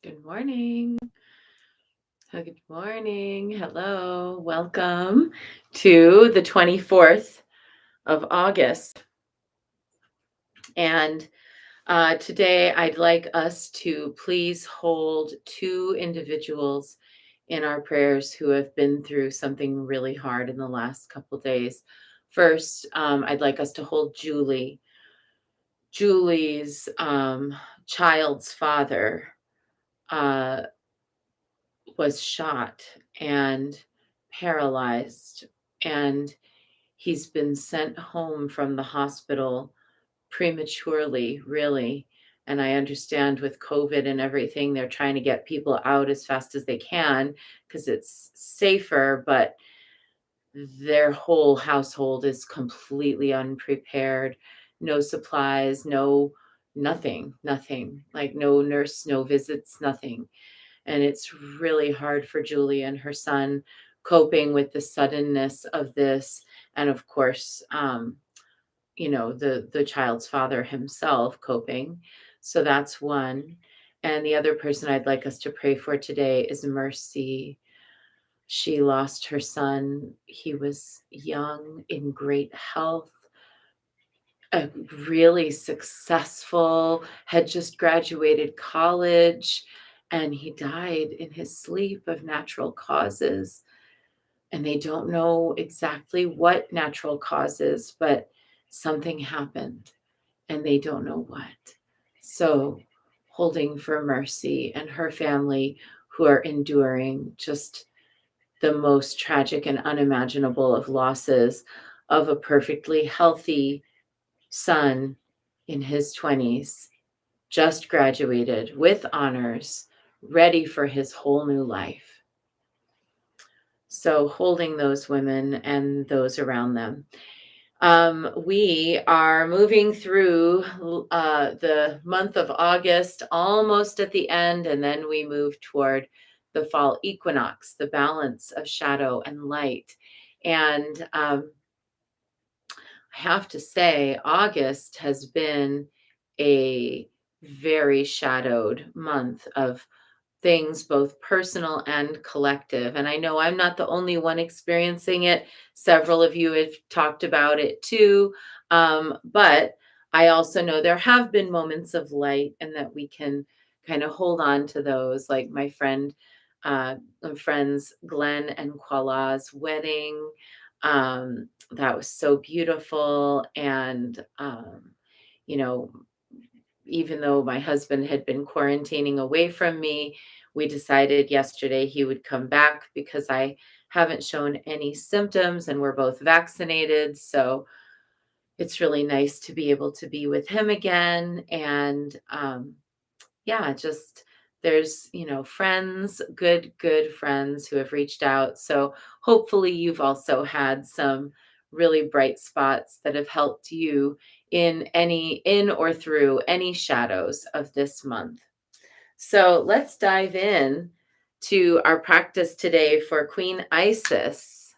Good morning. Good morning. Hello. Welcome to the 24th of August. And today I'd like us to please hold two individuals in our prayers who have been through something really hard in the last couple days. First, I'd like us to hold Julie. Julie's child's father uh, was shot and paralyzed, and he's been sent home from the hospital prematurely, really. And I understand with COVID and everything, they're trying to get people out as fast as they can because it's safer, but their whole household is completely unprepared. No supplies, no nothing, like no nurse, no visits, nothing. And it's really hard for Julie and her son coping with the suddenness of this. And of course, the child's father himself coping. So that's one. And the other person I'd like us to pray for today is Mercy. She lost her son. He was young, in great health, really successful, had just graduated college, and he died in his sleep of natural causes. And they don't know exactly what natural causes, but something happened and they don't know what. So, holding for Mercy and her family who are enduring just the most tragic and unimaginable of losses of a perfectly healthy son in his 20s, just graduated with honors, ready for his whole new life. So, holding those women and those around them. We are moving through the month of August, almost at the end, and then we move toward the fall equinox, the balance of shadow and light. And I have to say, August has been a very shadowed month of things, both personal and collective. And I know I'm not the only one experiencing it. Several of you have talked about it too. But I also know there have been moments of light and that we can kind of hold on to those, like my friends Glenn and Kuala's wedding. That was so beautiful. And, you know, even though my husband had been quarantining away from me, we decided yesterday he would come back because I haven't shown any symptoms and we're both vaccinated. So it's really nice to be able to be with him again. And yeah, just there's, friends, good friends who have reached out. So hopefully you've also had some really bright spots that have helped you in or through any shadows of this month. So let's dive in to our practice today for Queen Isis.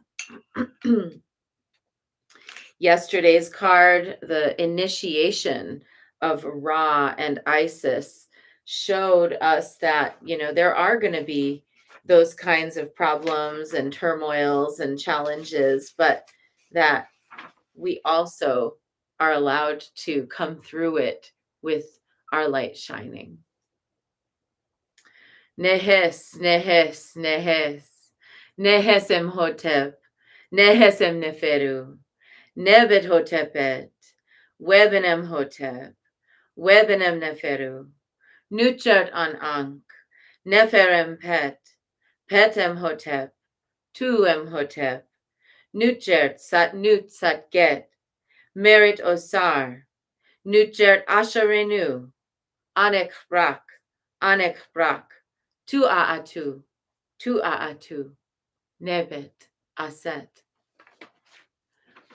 Yesterday's card, the initiation of Ra and Isis, showed us that, there are going to be those kinds of problems and turmoils and challenges, but that we also are allowed to come through it with our light shining. Nehes, Nehes, Nehes, Nehes Emhotep, Nehes Neferu, Nebet Hotepet, Webenem Hotep, Webenem Neferu, Nuchat an Ankh, Neferem Pet, Petem Hotep, Tuem Hotep, Nuchert Sat Nut Sat Get, Merit Osar, Nuchert Asharenu, Anek Brak, Tu Aatu, Tu Aatu, Nebet Aset.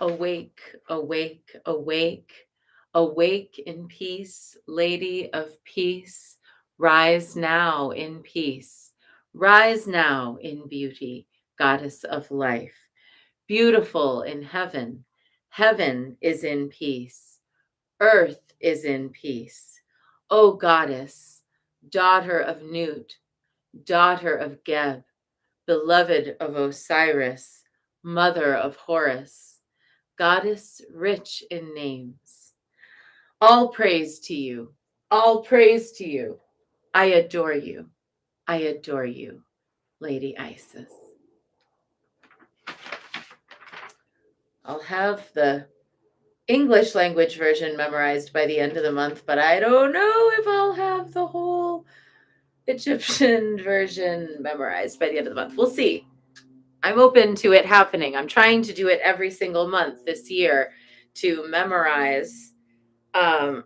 Awake, awake, awake, awake in peace, Lady of Peace. Rise now in peace. Rise now in beauty, Goddess of Life. Beautiful in heaven. Heaven is in peace. Earth is in peace. O Goddess, daughter of Nut, daughter of Geb, beloved of Osiris, mother of Horus, goddess rich in names. All praise to you. All praise to you. I adore you. I adore you, Lady Isis. I'll have the English language version memorized by the end of the month, but I don't know if I'll have the whole Egyptian version memorized by the end of the month. We'll see. I'm open to it happening. I'm trying to do it every single month this year to memorize um,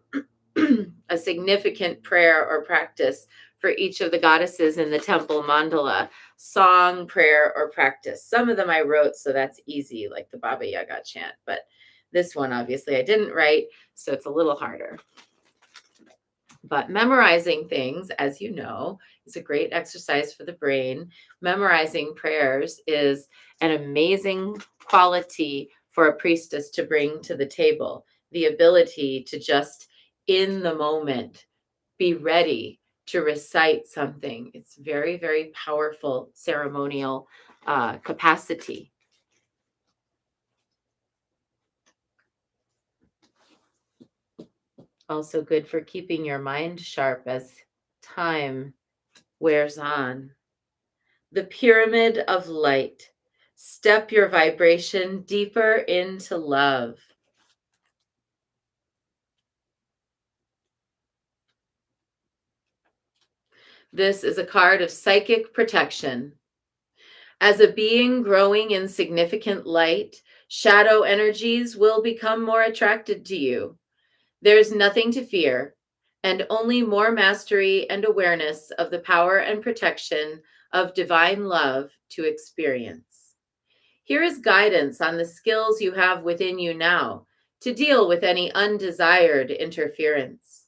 a significant prayer or practice for each of the goddesses in the temple mandala, song, prayer, or practice. Some of them I wrote, so that's easy, like the Baba Yaga chant, but this one obviously I didn't write, so it's a little harder. But memorizing things, as you know, is a great exercise for the brain. Memorizing prayers is an amazing quality for a priestess to bring to the table. The ability to just in the moment be ready to recite something. It's very, very powerful ceremonial capacity. Also good for keeping your mind sharp as time wears on. The pyramid of light. Step your vibration deeper into love. This is a card of psychic protection. As a being growing in significant light, shadow energies will become more attracted to you. There's nothing to fear, and only more mastery and awareness of the power and protection of divine love to experience. Here is guidance on the skills you have within you now to deal with any undesired interference.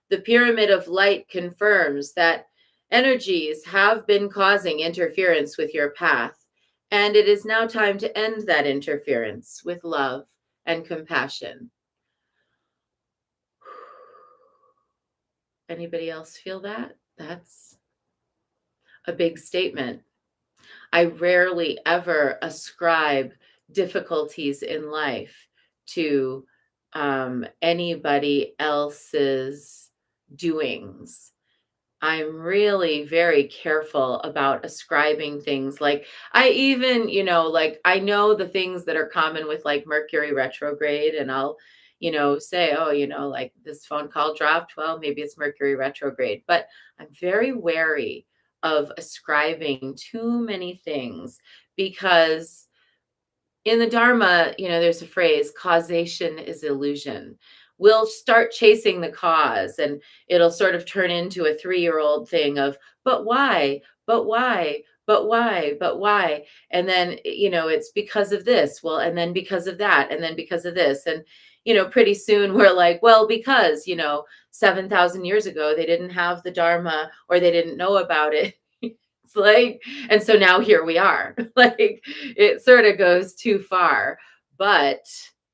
The pyramid of light confirms that energies have been causing interference with your path, and it is now time to end that interference with love and compassion. Anybody else feel that? That's a big statement. I rarely ever ascribe difficulties in life to anybody else's doings. I'm really very careful about ascribing things. Like, I even, like, I know the things that are common with like Mercury retrograde, and I'll, say, oh, like this phone call dropped. Well, maybe it's Mercury retrograde. But I'm very wary of ascribing too many things because in the Dharma, there's a phrase, causation is illusion. We'll start chasing the cause and it'll sort of turn into a 3-year-old thing of, but why? But why? But why? But why? And then, it's because of this. Well, and then because of that. And then because of this. And, pretty soon we're like, well, because, 7,000 years ago, they didn't have the Dharma or they didn't know about it. It's like, and so now here we are. Like, it sort of goes too far. But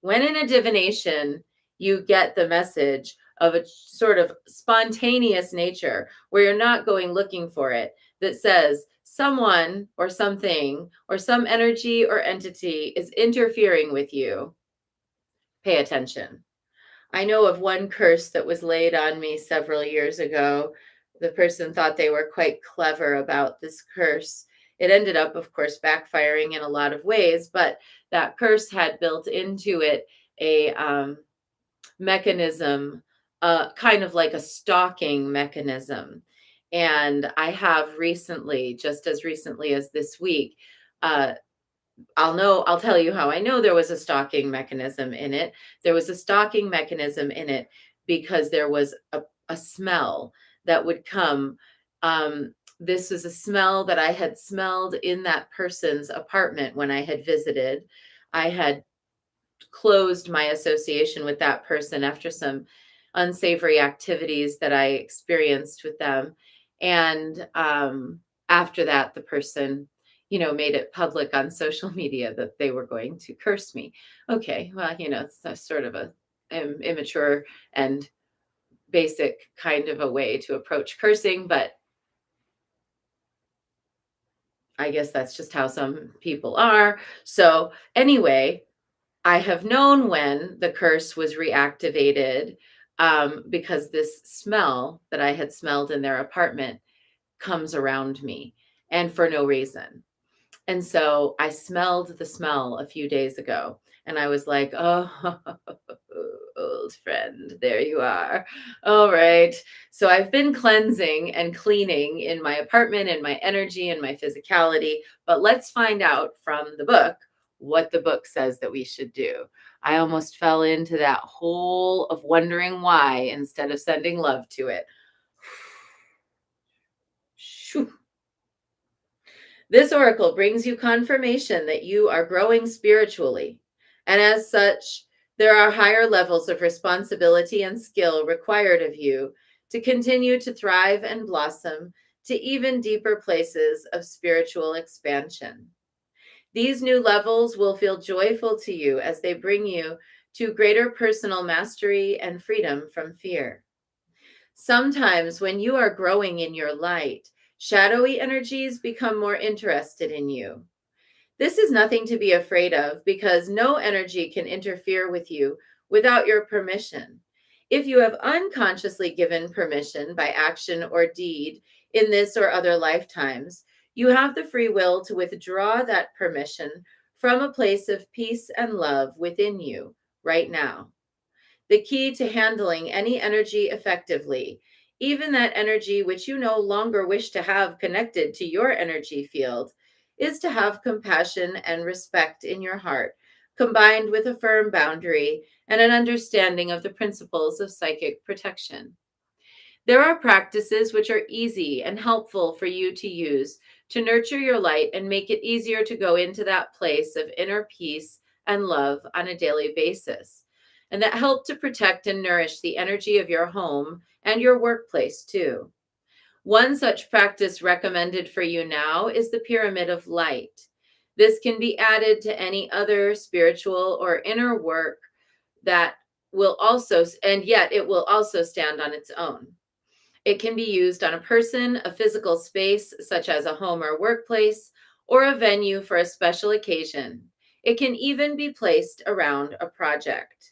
when in a divination, you get the message of a sort of spontaneous nature where you're not going looking for it, that says someone or something or some energy or entity is interfering with you. Pay attention. I know of one curse that was laid on me several years ago. The person thought they were quite clever about this curse. It ended up, of course, backfiring in a lot of ways, but that curse had built into it a mechanism, kind of like a stalking mechanism. And I have recently, just as recently as this week, uh, I'll tell you how I know there was a stalking mechanism in it. There was a stalking mechanism in it because there was a smell that would come. This was a smell that I had smelled in that person's apartment when I had visited. I had closed my association with that person after some unsavory activities that I experienced with them. And after that, the person, made it public on social media that they were going to curse me. Okay, well, it's a sort of a immature and basic kind of a way to approach cursing, but I guess that's just how some people are. So, anyway, I have known when the curse was reactivated, because this smell that I had smelled in their apartment comes around me and for no reason. And so I smelled the smell a few days ago and I was like, oh, old friend, there you are. All right. So I've been cleansing and cleaning in my apartment and my energy and my physicality. But let's find out from the book what the book says that we should do. I almost fell into that hole of wondering why instead of sending love to it. Shoo. This oracle brings you confirmation that you are growing spiritually, and as such, there are higher levels of responsibility and skill required of you to continue to thrive and blossom to even deeper places of spiritual expansion. These new levels will feel joyful to you as they bring you to greater personal mastery and freedom from fear. Sometimes, when you are growing in your light, shadowy energies become more interested in you. This is nothing to be afraid of because no energy can interfere with you without your permission. If you have unconsciously given permission by action or deed in this or other lifetimes, you have the free will to withdraw that permission from a place of peace and love within you right now. The key to handling any energy effectively, even that energy which you no longer wish to have connected to your energy field, is to have compassion and respect in your heart, combined with a firm boundary and an understanding of the principles of psychic protection. There are practices which are easy and helpful for you to use to nurture your light and make it easier to go into that place of inner peace and love on a daily basis, and that help to protect and nourish the energy of your home and your workplace too. One such practice recommended for you now is the pyramid of light. This can be added to any other spiritual or inner work that will also, and yet it will also stand on its own. It can be used on a person, a physical space, such as a home or workplace, or a venue for a special occasion. It can even be placed around a project.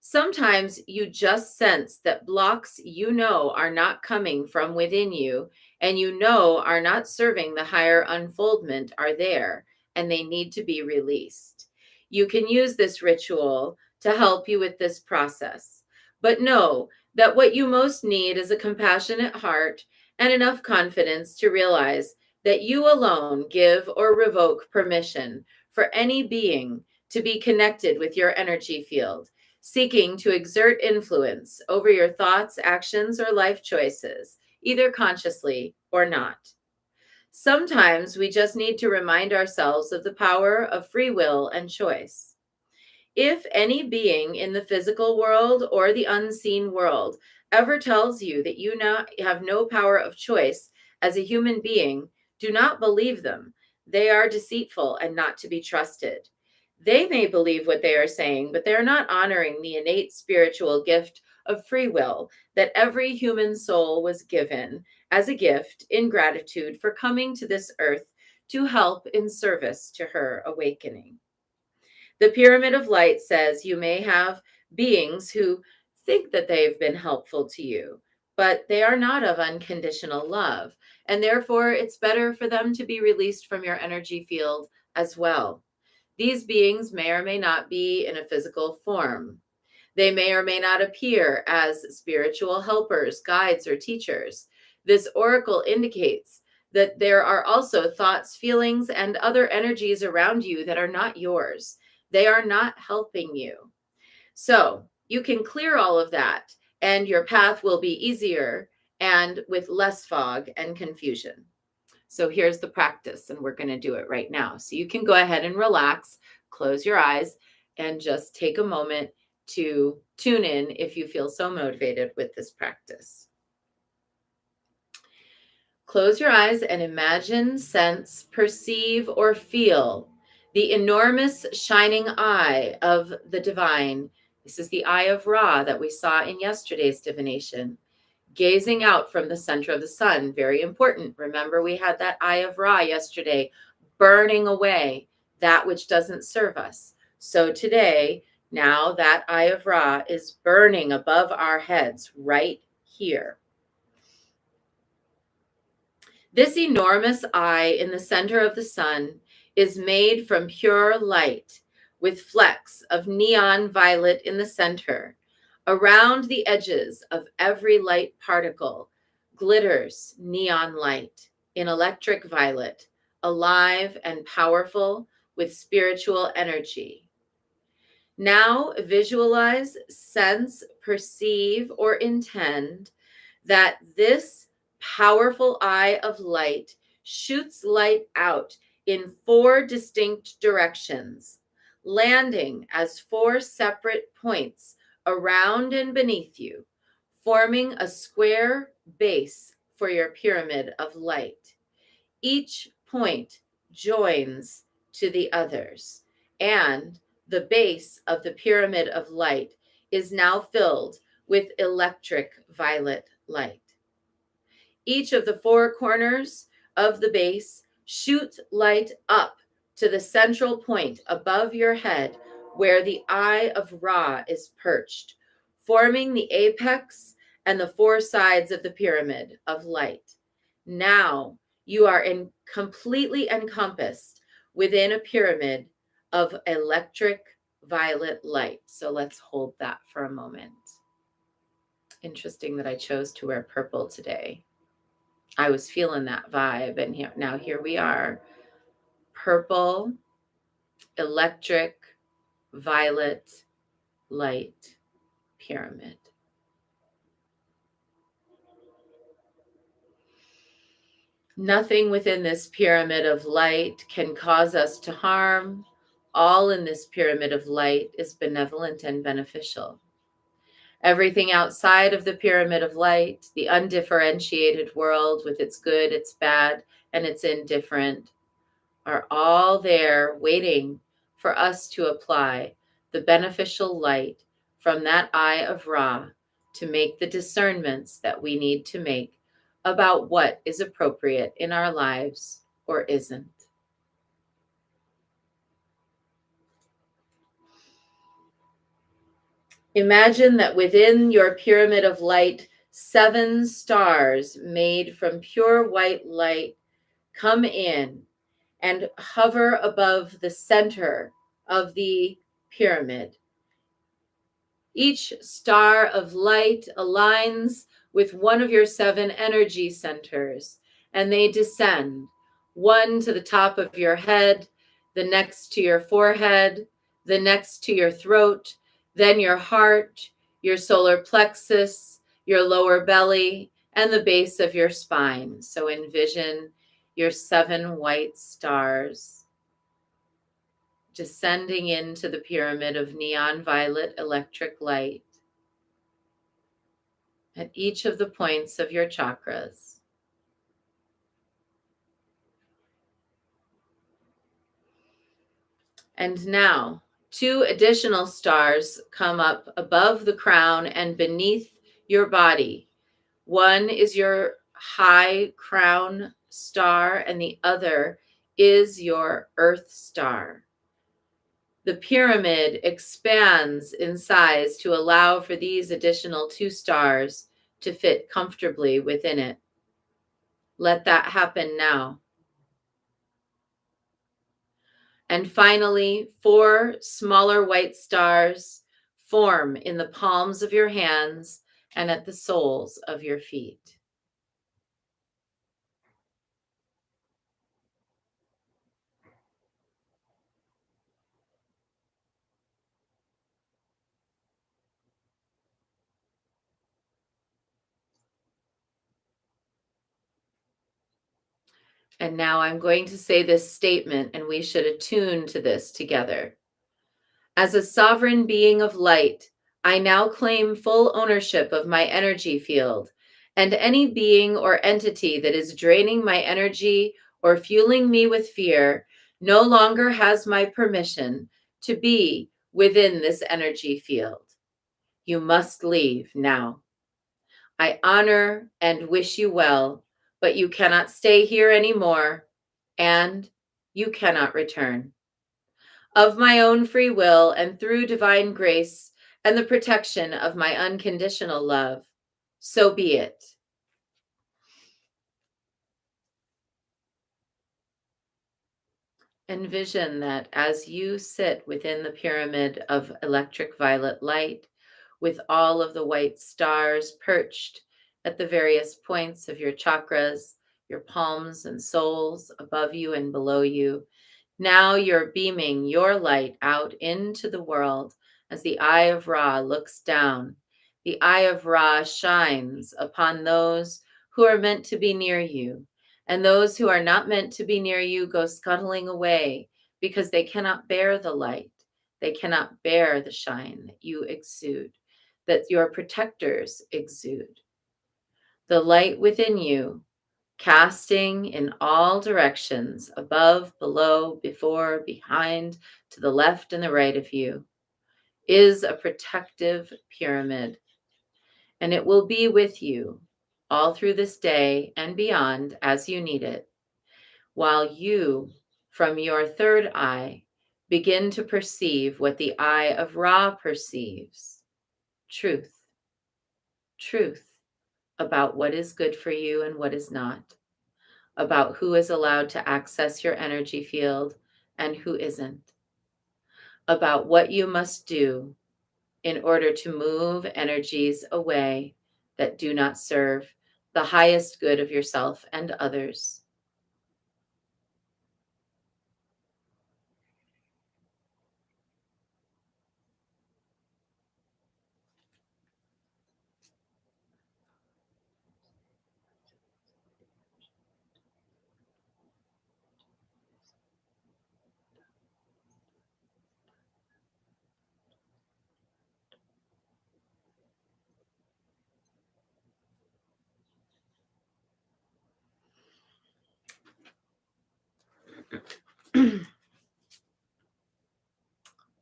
Sometimes you just sense that blocks you know are not coming from within you and you know are not serving the higher unfoldment are there and they need to be released. You can use this ritual to help you with this process. But know that what you most need is a compassionate heart and enough confidence to realize that you alone give or revoke permission for any being to be connected with your energy field, seeking to exert influence over your thoughts, actions, or life choices, either consciously or not. Sometimes we just need to remind ourselves of the power of free will and choice. If any being in the physical world or the unseen world ever tells you that you now have no power of choice as a human being, do not believe them. They are deceitful and not to be trusted. They may believe what they are saying, but they're not honoring the innate spiritual gift of free will that every human soul was given as a gift in gratitude for coming to this earth to help in service to her awakening. The pyramid of light says you may have beings who think that they've been helpful to you, but they are not of unconditional love. And therefore, it's better for them to be released from your energy field as well. These beings may or may not be in a physical form. They may or may not appear as spiritual helpers, guides, or teachers. This oracle indicates that there are also thoughts, feelings, and other energies around you that are not yours. They are not helping you. So you can clear all of that, and your path will be easier and with less fog and confusion. So here's the practice, and we're going to do it right now. So you can go ahead and relax, close your eyes, and just take a moment to tune in if you feel so motivated with this practice. Close your eyes and imagine, sense, perceive, or feel the enormous shining eye of the divine This is the Eye of Ra that we saw in yesterday's divination. Gazing out from the center of the sun, very important. Remember, we had that Eye of Ra yesterday, burning away that which doesn't serve us. So today, now that Eye of Ra is burning above our heads right here. This enormous eye in the center of the sun is made from pure light with flecks of neon violet in the center. Around the edges of every light particle glitters neon light in electric violet, alive and powerful with spiritual energy. Now visualize, sense, perceive, or intend that this powerful eye of light shoots light out in 4 distinct directions, landing as 4 separate points around and beneath you, forming a square base for your pyramid of light. Each point joins to the others, and the base of the pyramid of light is now filled with electric violet light. Each of the 4 corners of the base shoot light up to the central point above your head where the Eye of Ra is perched, forming the apex and the 4 sides of the pyramid of light. Now you are completely encompassed within a pyramid of electric violet light. So let's hold that for a moment. Interesting that I chose to wear purple today. I was feeling that vibe, and now here we are. Purple, electric, violet, light pyramid. Nothing within this pyramid of light can cause us to harm. All in this pyramid of light is benevolent and beneficial. Everything outside of the pyramid of light, the undifferentiated world with its good, its bad, and its indifferent, are all there waiting for us to apply the beneficial light from that Eye of Ra to make the discernments that we need to make about what is appropriate in our lives or isn't. Imagine that within your pyramid of light, 7 stars made from pure white light come in and hover above the center of the pyramid. Each star of light aligns with one of your 7 energy centers, and they descend, one to the top of your head, the next to your forehead, the next to your throat, then your heart, your solar plexus, your lower belly, and the base of your spine. So envision your 7 white stars descending into the pyramid of neon violet electric light at each of the points of your chakras. And now, 2 additional stars come up above the crown and beneath your body. One is your high crown star, and the other is your earth star. The pyramid expands in size to allow for these additional 2 stars to fit comfortably within it. Let that happen now. And finally, 4 smaller white stars form in the palms of your hands and at the soles of your feet. And now I'm going to say this statement, and we should attune to this together. As a sovereign being of light, I now claim full ownership of my energy field, and any being or entity that is draining my energy or fueling me with fear no longer has my permission to be within this energy field. You must leave now. I honor and wish you well, but you cannot stay here anymore, and you cannot return. Of my own free will and through divine grace and the protection of my unconditional love, so be it. Envision that as you sit within the pyramid of electric violet light, with all of the white stars perched at the various points of your chakras, your palms and soles above you and below you. Now you're beaming your light out into the world as the Eye of Ra looks down. The Eye of Ra shines upon those who are meant to be near you, and those who are not meant to be near you go scuttling away because they cannot bear the light. They cannot bear the shine that you exude, that your protectors exude. The light within you, casting in all directions, above, below, before, behind, to the left and the right of you, is a protective pyramid, and it will be with you all through this day and beyond as you need it, while you, from your third eye, begin to perceive what the Eye of Ra perceives: truth, truth about what is good for you and what is not, about who is allowed to access your energy field and who isn't, about what you must do in order to move energies away that do not serve the highest good of yourself and others.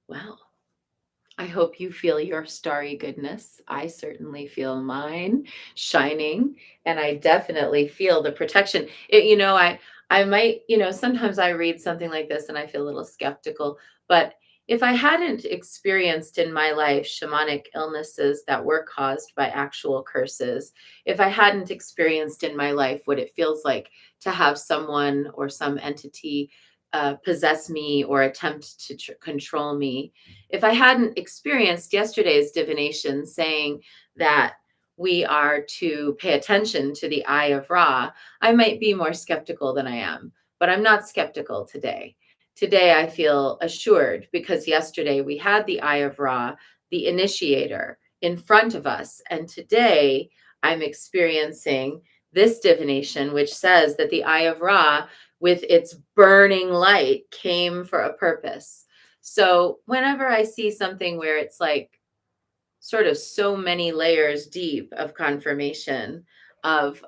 Well, I hope you feel your starry goodness. I certainly feel mine shining, and I definitely feel the protection. I might, sometimes I read something like this and I feel a little skeptical, but if I hadn't experienced in my life shamanic illnesses that were caused by actual curses, if I hadn't experienced in my life what it feels like to have someone or some entity possess me or attempt to control me, if I hadn't experienced yesterday's divination saying that we are to pay attention to the Eye of Ra, I might be more skeptical than I am. But I'm not skeptical today. Today I feel assured because yesterday we had the Eye of Ra, the initiator, in front of us. And today I'm experiencing this divination, which says that the Eye of Ra, with its burning light, came for a purpose. So whenever I see something where it's like sort of so many layers deep of confirmation of,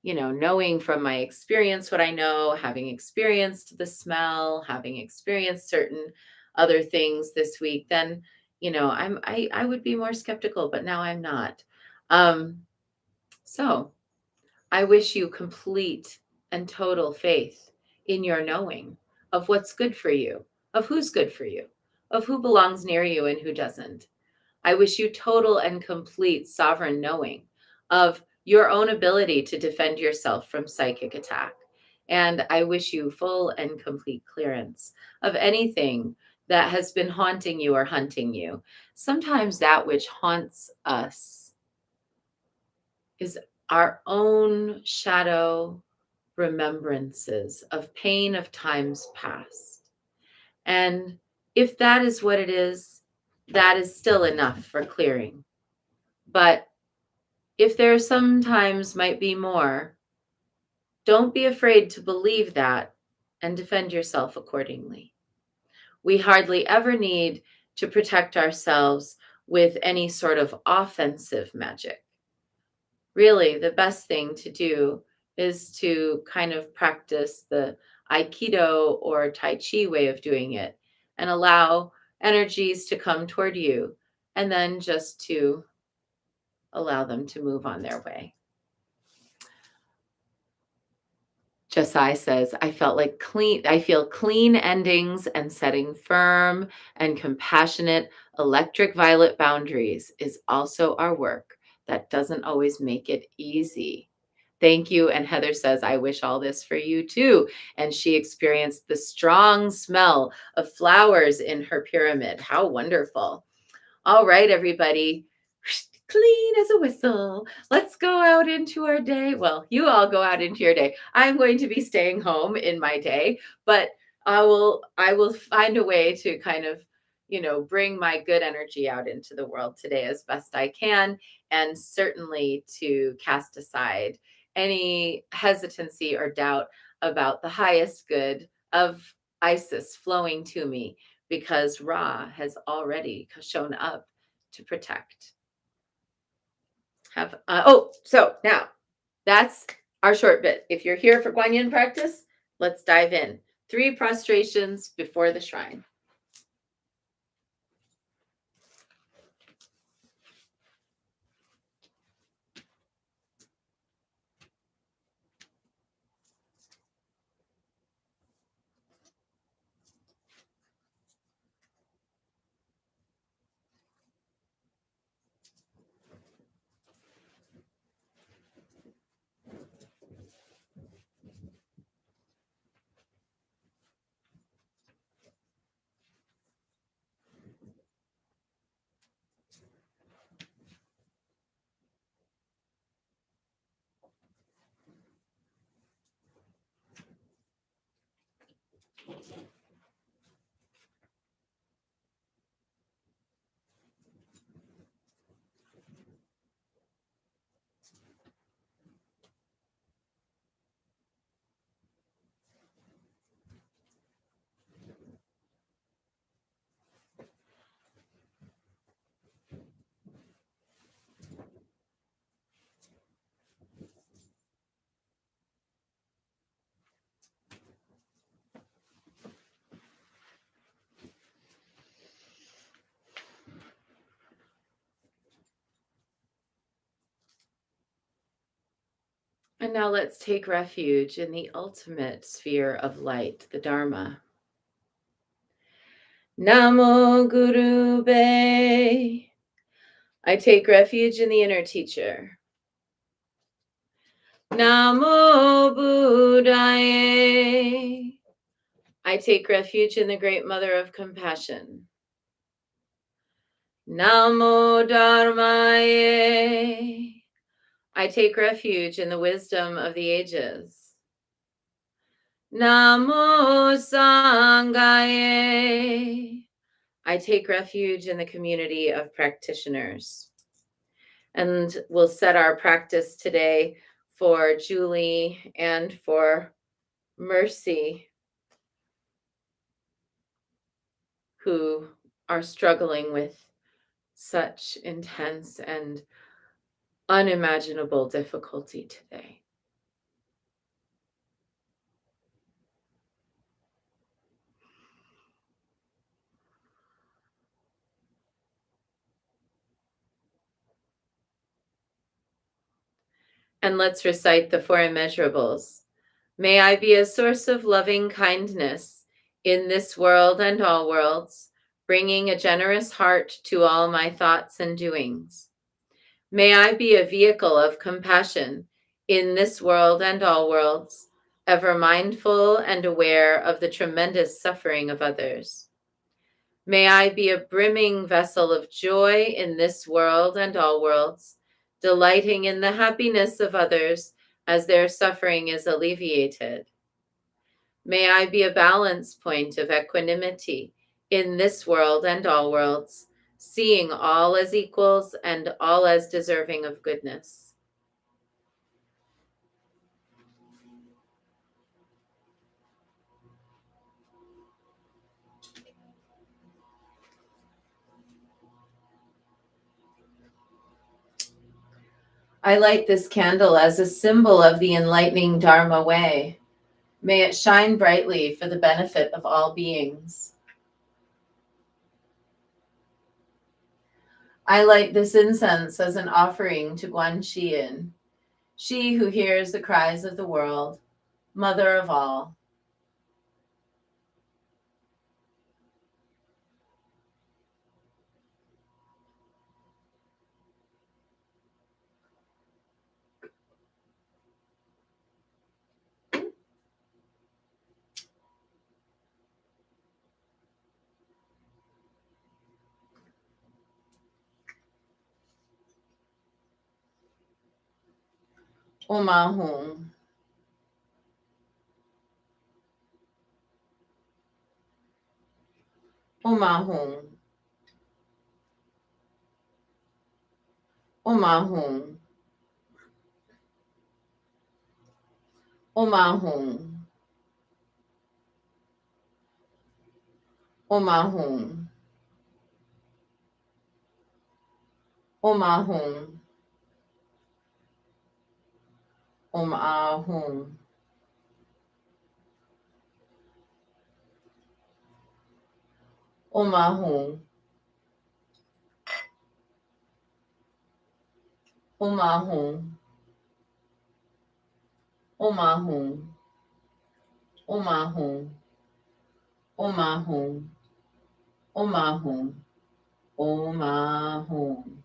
knowing from my experience what I know, having experienced the smell, having experienced certain other things this week, then I would be more skeptical, but now I'm not. Um, so I wish you complete and total faith in your knowing of what's good for you, of who's good for you, of who belongs near you and who doesn't. I wish you total and complete sovereign knowing of your own ability to defend yourself from psychic attack. And I wish you full and complete clearance of anything that has been haunting you or hunting you. Sometimes that which haunts us is our own shadow remembrances of pain of times past. And if that is what it is, that is still enough for clearing. But if there sometimes might be more, don't be afraid to believe that and defend yourself accordingly. We hardly ever need to protect ourselves with any sort of offensive magic. Really, the best thing to do is to kind of practice the Aikido or Tai Chi way of doing it and allow energies to come toward you and then just to allow them to move on their way. Josiah says, I feel clean endings and setting firm and compassionate electric violet boundaries is also our work. That doesn't always make it easy. Thank you. And Heather says, I wish all this for you too. And she experienced the strong smell of flowers in her pyramid. How wonderful. All right, everybody. Clean as a whistle. Let's go out into our day. Well, you all go out into your day. I'm going to be staying home in my day, but I will find a way to kind of, bring my good energy out into the world today as best I can, and certainly to cast aside any hesitancy or doubt about the highest good of Isis flowing to me, because Ra has already shown up to protect. So now that's our short bit. If you're here for Guan Yin practice, let's dive in. 3 prostrations before the shrine. And now let's take refuge in the ultimate sphere of light, the Dharma. Namo Guru Be. I take refuge in the inner teacher. Namo Buddhaye. I take refuge in the great mother of compassion. Namo Dharmaye. I take refuge in the wisdom of the ages. Namo Sanghaye. I take refuge in the community of practitioners. And we'll set our practice today for Julie and for Mercy, who are struggling with such intense and unimaginable difficulty today. And let's recite the 4 immeasurables. May I be a source of loving kindness in this world and all worlds, bringing a generous heart to all my thoughts and doings. May I be a vehicle of compassion in this world and all worlds, ever mindful and aware of the tremendous suffering of others. May I be a brimming vessel of joy in this world and all worlds, delighting in the happiness of others as their suffering is alleviated. May I be a balance point of equanimity in this world and all worlds, seeing all as equals and all as deserving of goodness. I light this candle as a symbol of the enlightening Dharma way. May it shine brightly for the benefit of all beings. I light this incense as an offering to Guan Xiyin, she who hears the cries of the world, mother of all. Omahum. Omahum. Omahum. Omahum. Omahum. Omahum. Omahum. Omahum. Omahum. Omahum. Omahum. Omahum. Omahum. Omahum.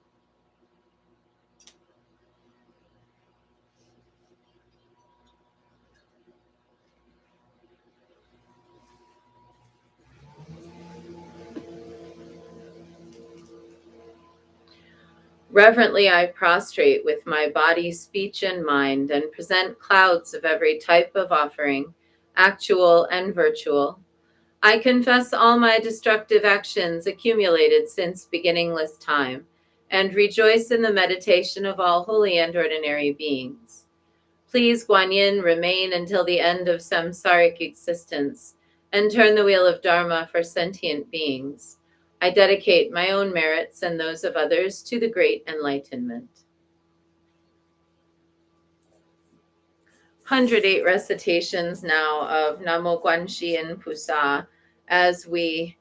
Reverently I prostrate with my body, speech, and mind, and present clouds of every type of offering, actual and virtual. I confess all my destructive actions accumulated since beginningless time, and rejoice in the meditation of all holy and ordinary beings. Please, Guanyin, remain until the end of samsaric existence, and turn the wheel of Dharma for sentient beings. I dedicate my own merits and those of others to the great enlightenment. 108 recitations now of Namo Guanxin Pusa as we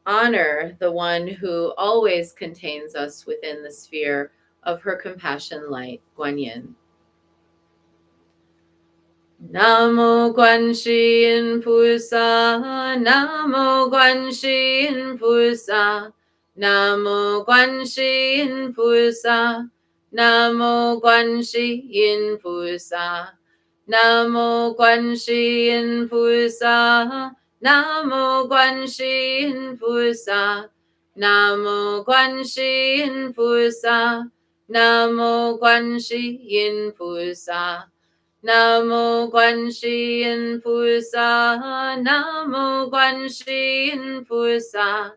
honor the one who always contains us within the sphere of her compassion light, Guanyin. Namo Guanxin Pusa, Namo Guanxin Pusa, Namo Guanxin Pusa, Namo Guanxin Pusa, Namo Guanxin Pusa, Namo Guanxin Pusa, Namo Guanxin Pusa, Namo Guanxin Pusa. Namo Guanxin Pusa, Namo Guanxin Pusa,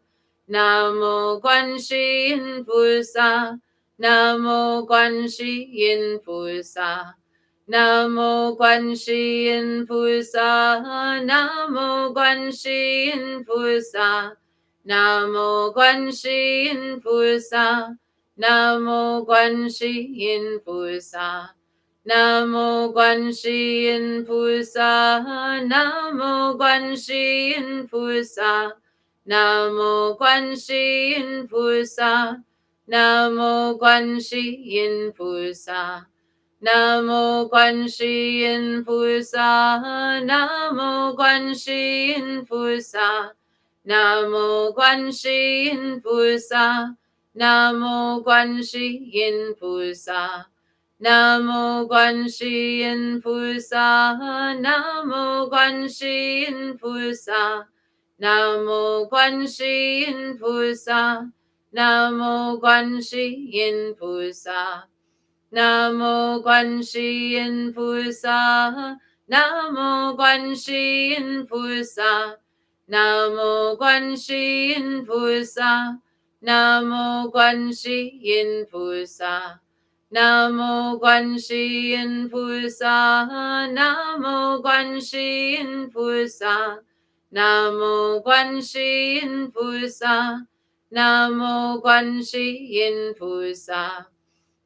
Namo Guanxin Pusa, Namo Guanxin Pusa, Namo Guanxin Pusa, Namo Guanxin Pusa, Namo Guanxin Pusa, Namo Guanxin Pusa. Namo Guanxin Pusa, Namo Guanxin Pusa, Namo Guanxin Pusa, Namo Guanxin Pusa, Namo Guanxin Pusa, Namo Guanxin Pusa, Namo Guanxin Pusa, Namo Guanxin Pusa. Namo Guanxin Pusa, Namo Guanxin Pusa, Namo Guanxin Pusa, Namo Guanxin Pusa, Namo Guanxin Pusa, Namo Guanxin Pusa, Namo Guanxin Pusa, Namo Guanxin Pusa. Namo Guanxin Pusa, Namo Guanxin Pusa, Namo Guanxin Pusa, Namo Guanxin Pusa,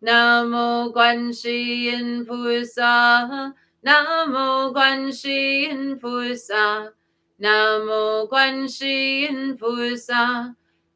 Namo Guanxin Pusa, Namo Guanxin Pusa, Namo Guanxin Pusa,